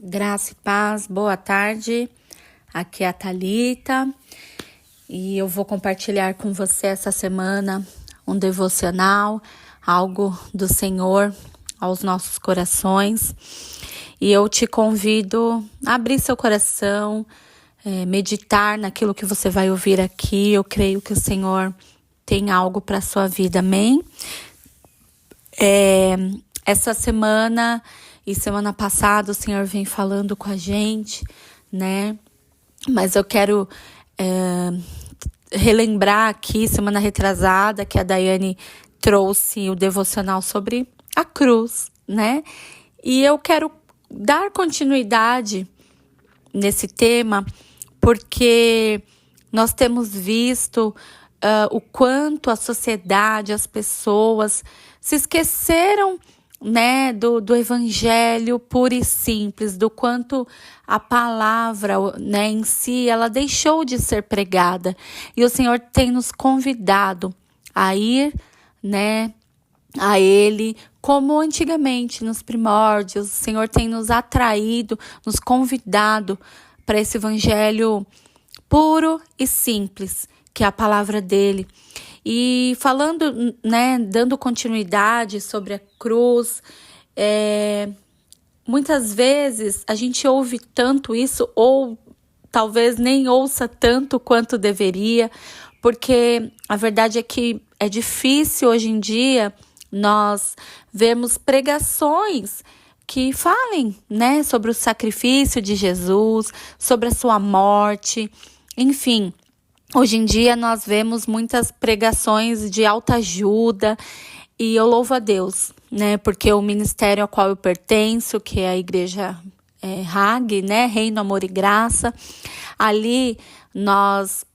Graça e paz, boa tarde. Aqui é a Thalita e eu vou compartilhar com você essa semana um devocional, algo do Senhor aos nossos corações. E eu te convido a abrir seu coração, meditar naquilo que você vai ouvir aqui. Eu creio que o Senhor tem algo para a sua vida, amém? Essa semana e semana passada o Senhor vem falando com a gente, né? Mas eu quero relembrar aqui, semana retrasada, que a Daiane trouxe o devocional sobre a cruz, né? E eu quero dar continuidade nesse tema, porque nós temos visto o quanto a sociedade, as pessoas se esqueceram, né, do evangelho puro e simples, do quanto a palavra, né, em si, ela deixou de ser pregada. E o Senhor tem nos convidado a ir, né, a Ele, como antigamente, nos primórdios. O Senhor tem nos atraído, nos convidado para esse evangelho puro e simples, que é a palavra dele. E falando, né, dando continuidade sobre a cruz, muitas vezes a gente ouve tanto isso, ou talvez nem ouça tanto quanto deveria, porque a verdade é que é difícil hoje em dia nós vermos pregações que falem, né, sobre o sacrifício de Jesus, sobre a sua morte, enfim. Hoje em dia nós vemos muitas pregações de autoajuda e eu louvo a Deus, né? Porque o ministério ao qual eu pertenço, que é a igreja RAG, né? Reino, Amor e Graça, ali nós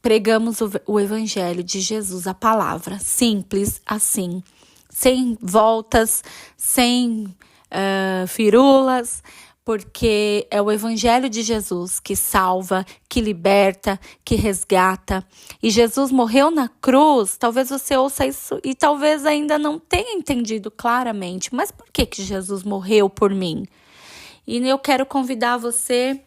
pregamos o evangelho de Jesus, a palavra, simples assim, sem voltas, sem firulas, porque é o evangelho de Jesus que salva, que liberta, que resgata. E Jesus morreu na cruz. Talvez você ouça isso e talvez ainda não tenha entendido claramente. Mas por que Jesus morreu por mim? E eu quero convidar você,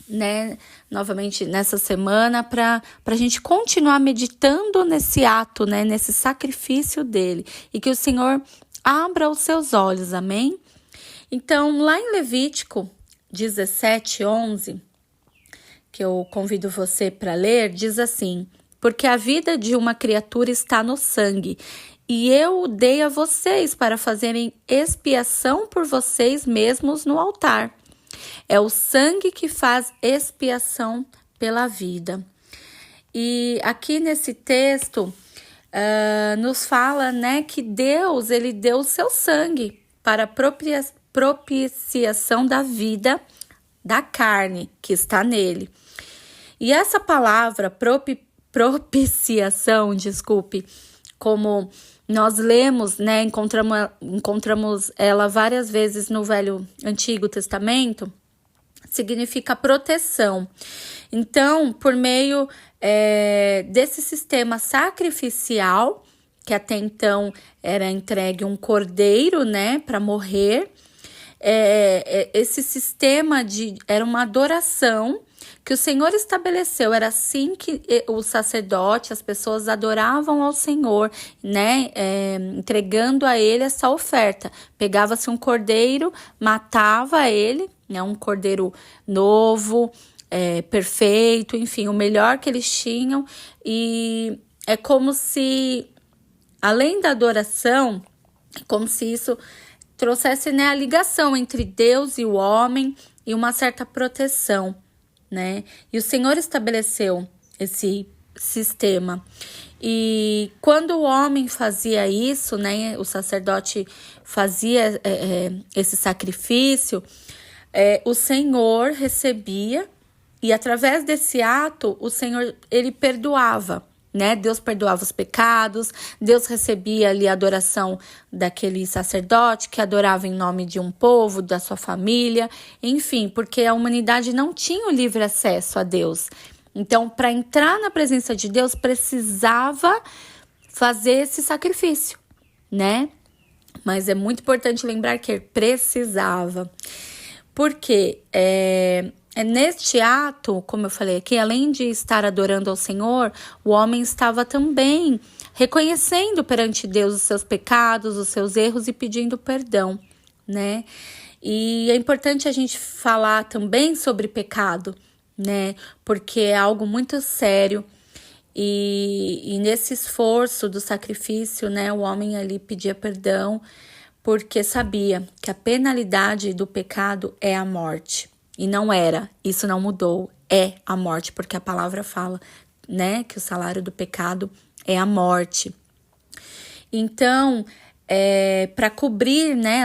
né, novamente nessa semana, para a gente continuar meditando nesse ato, né, nesse sacrifício dele. E que o Senhor abra os seus olhos, amém? Então, lá em Levítico 17:11, que eu convido você para ler, diz assim: porque a vida de uma criatura está no sangue, e eu o dei a vocês para fazerem expiação por vocês mesmos no altar. É o sangue que faz expiação pela vida. E aqui nesse texto, nos fala, né, que Deus, ele deu o seu sangue para propiciação da vida da carne que está nele. E essa palavra propiciação, como nós lemos, né, encontramos ela várias vezes no Antigo Testamento, significa proteção. Então, por meio desse sistema sacrificial, que até então era entregue um cordeiro, né, para morrer, esse sistema era uma adoração que o Senhor estabeleceu. Era assim que o sacerdote, as pessoas adoravam ao Senhor, né, entregando a ele essa oferta. Pegava-se um cordeiro, matava ele, né, um cordeiro novo, perfeito, enfim, o melhor que eles tinham. E é como se, além da adoração, como se isso trouxesse, né, a ligação entre Deus e o homem e uma certa proteção, né? E o Senhor estabeleceu esse sistema. E quando o homem fazia isso, né, o sacerdote fazia esse sacrifício, o Senhor recebia, e através desse ato, o Senhor, ele perdoava, né? Deus perdoava os pecados, Deus recebia ali a adoração daquele sacerdote que adorava em nome de um povo, da sua família, enfim, porque a humanidade não tinha o livre acesso a Deus. Então, para entrar na presença de Deus, precisava fazer esse sacrifício, né? Mas é muito importante lembrar que precisava. Porque neste ato, como eu falei aqui, além de estar adorando ao Senhor, o homem estava também reconhecendo perante Deus os seus pecados, os seus erros e pedindo perdão, né? E é importante a gente falar também sobre pecado, né? Porque é algo muito sério. E nesse esforço do sacrifício, né, o homem ali pedia perdão porque sabia que a penalidade do pecado é a morte. E não era, isso não mudou, é a morte, porque a palavra fala, né, que o salário do pecado é a morte. Então, para cobrir, né,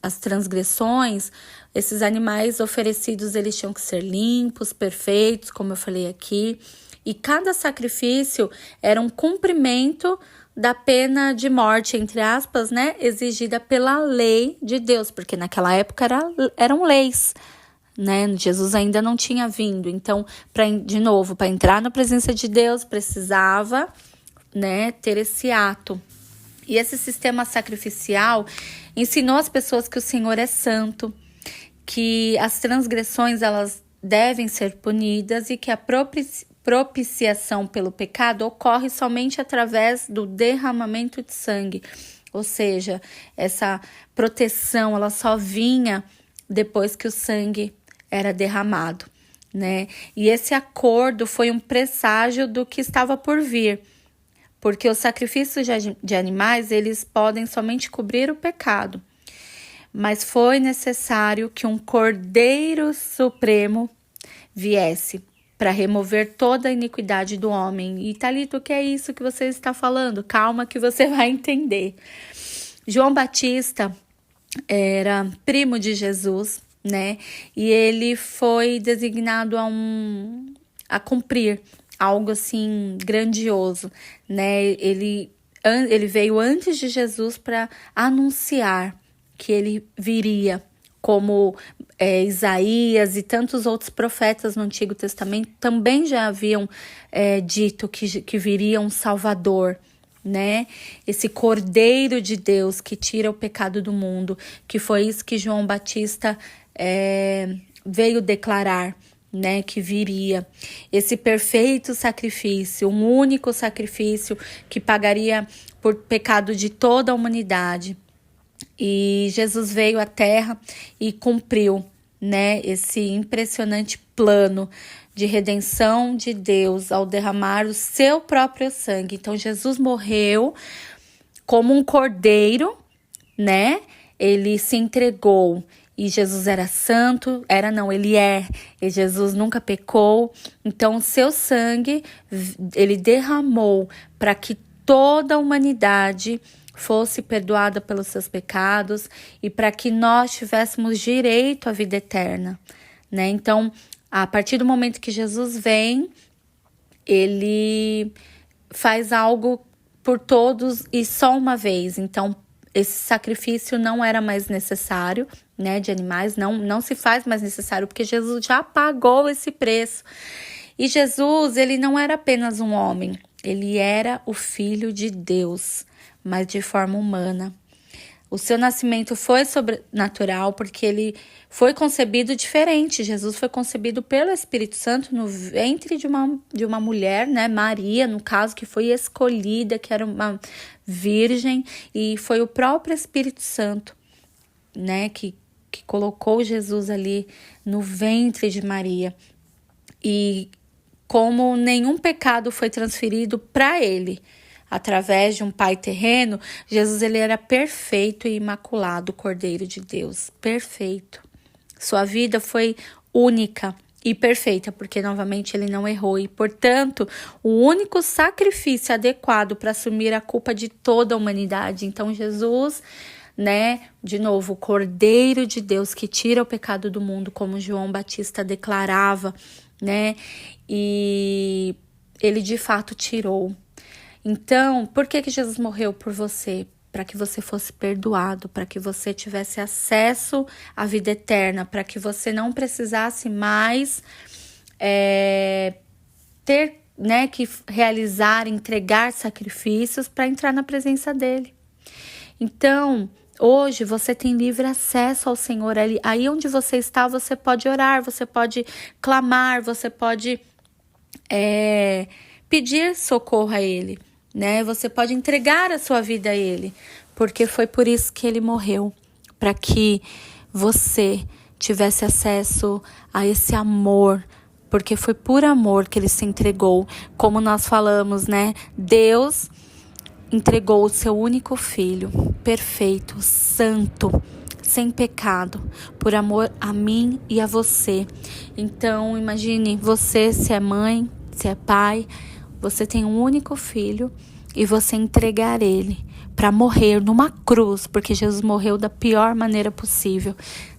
as transgressões, esses animais oferecidos, eles tinham que ser limpos, perfeitos, como eu falei aqui. E cada sacrifício era um cumprimento da pena de morte, entre aspas, né, exigida pela lei de Deus, porque naquela época eram leis, né? Jesus ainda não tinha vindo. Então, para entrar na presença de Deus, precisava, né, ter esse ato. E esse sistema sacrificial ensinou as pessoas que o Senhor é santo, que as transgressões elas devem ser punidas e que a propiciação pelo pecado ocorre somente através do derramamento de sangue. Ou seja, essa proteção ela só vinha depois que o sangue era derramado, né? E esse acordo foi um presságio do que estava por vir, porque os sacrifícios de animais, eles podem somente cobrir o pecado, mas foi necessário que um Cordeiro Supremo viesse para remover toda a iniquidade do homem. E Thalita, o que é isso que você está falando? Calma que você vai entender. João Batista era primo de Jesus, né? E ele foi designado a cumprir algo assim grandioso, né? Ele veio antes de Jesus para anunciar que ele viria, como Isaías e tantos outros profetas no Antigo Testamento também já haviam dito que viria um Salvador, né? Esse Cordeiro de Deus que tira o pecado do mundo, que foi isso que João Batista veio declarar, né, que viria esse perfeito sacrifício, um único sacrifício que pagaria por pecado de toda a humanidade. E Jesus veio à Terra e cumpriu, né, esse impressionante plano de redenção de Deus ao derramar o seu próprio sangue. Então Jesus morreu como um cordeiro, né? Ele se entregou. E Jesus era santo, ele é, e Jesus nunca pecou, então o seu sangue, ele derramou para que toda a humanidade fosse perdoada pelos seus pecados e para que nós tivéssemos direito à vida eterna, né? Então, a partir do momento que Jesus vem, ele faz algo por todos e só uma vez, então esse sacrifício não era mais necessário, né, de animais, não se faz mais necessário, porque Jesus já pagou esse preço. E Jesus, ele não era apenas um homem, ele era o Filho de Deus, mas de forma humana. O seu nascimento foi sobrenatural porque ele foi concebido diferente. Jesus foi concebido pelo Espírito Santo no ventre de uma mulher, né? Maria, no caso, que foi escolhida, que era uma virgem. E foi o próprio Espírito Santo, né? Que colocou Jesus ali no ventre de Maria. E como nenhum pecado foi transferido para ele, através de um pai terreno, Jesus ele era perfeito e imaculado, Cordeiro de Deus, perfeito. Sua vida foi única e perfeita, porque novamente ele não errou e, portanto, o único sacrifício adequado para assumir a culpa de toda a humanidade. Então Jesus, né, de novo, o Cordeiro de Deus que tira o pecado do mundo, como João Batista declarava, né, e ele de fato tirou. Então, por que Jesus morreu por você? Para que você fosse perdoado, para que você tivesse acesso à vida eterna, para que você não precisasse mais ter, né, que realizar, entregar sacrifícios para entrar na presença dele. Então, Hoje você tem livre acesso ao Senhor. Aí onde você está, você pode orar, você pode clamar, você pode pedir socorro a Ele, né? Você pode entregar a sua vida a Ele, porque foi por isso que Ele morreu, para que você tivesse acesso a esse amor, porque foi por amor que Ele se entregou. Como nós falamos, né? Deus entregou o seu único filho, perfeito, santo, sem pecado, por amor a mim e a você. Então, imagine você, se é mãe, se é pai, você tem um único filho e você entregar ele para morrer numa cruz, porque Jesus morreu da pior maneira possível,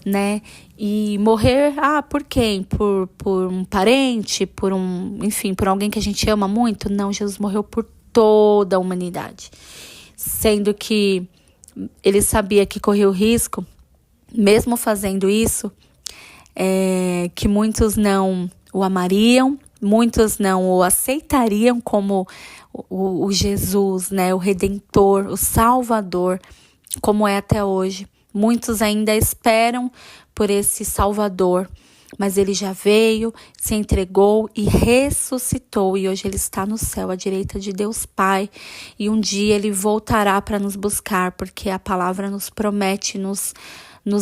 né? E morrer, por quem? Por um parente, por alguém que a gente ama muito? Não, Jesus morreu por toda a humanidade, sendo que ele sabia que corria o risco, mesmo fazendo isso, que muitos não o amariam, muitos não o aceitariam como o Jesus, né, o Redentor, o Salvador, como é até hoje. Muitos ainda esperam por esse Salvador, mas ele já veio, se entregou e ressuscitou. E hoje ele está no céu, à direita de Deus Pai. E um dia ele voltará para nos buscar, porque a palavra nos promete, nos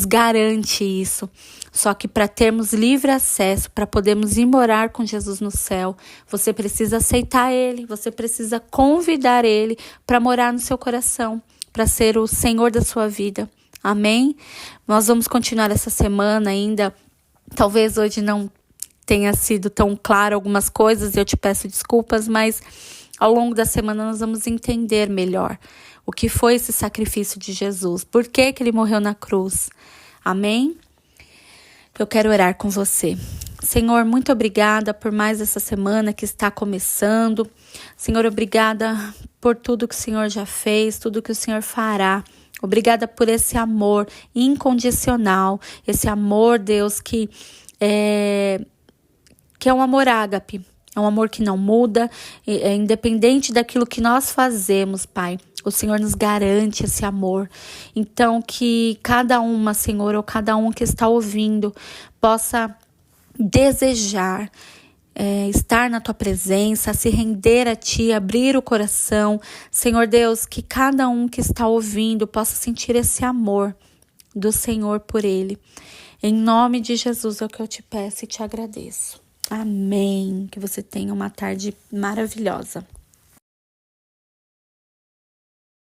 garante isso. Só que para termos livre acesso, para podermos ir morar com Jesus no céu, você precisa aceitar Ele, você precisa convidar Ele para morar no seu coração, para ser o Senhor da sua vida. Amém? Nós vamos continuar essa semana ainda. Talvez hoje não tenha sido tão claro algumas coisas, eu te peço desculpas, mas ao longo da semana nós vamos entender melhor o que foi esse sacrifício de Jesus, por que ele morreu na cruz. Amém? Eu quero orar com você. Senhor, muito obrigada por mais essa semana que está começando. Senhor, obrigada por tudo que o Senhor já fez, tudo que o Senhor fará. Obrigada por esse amor incondicional, esse amor, Deus, que é um amor ágape, é um amor que não muda, independente daquilo que nós fazemos, Pai. O Senhor nos garante esse amor. Então, que cada uma, Senhor, ou cada um que está ouvindo, possa desejar estar na Tua presença, se render a Ti, abrir o coração. Senhor Deus, que cada um que está ouvindo possa sentir esse amor do Senhor por Ele. Em nome de Jesus é o que eu te peço e te agradeço. Amém. Que você tenha uma tarde maravilhosa.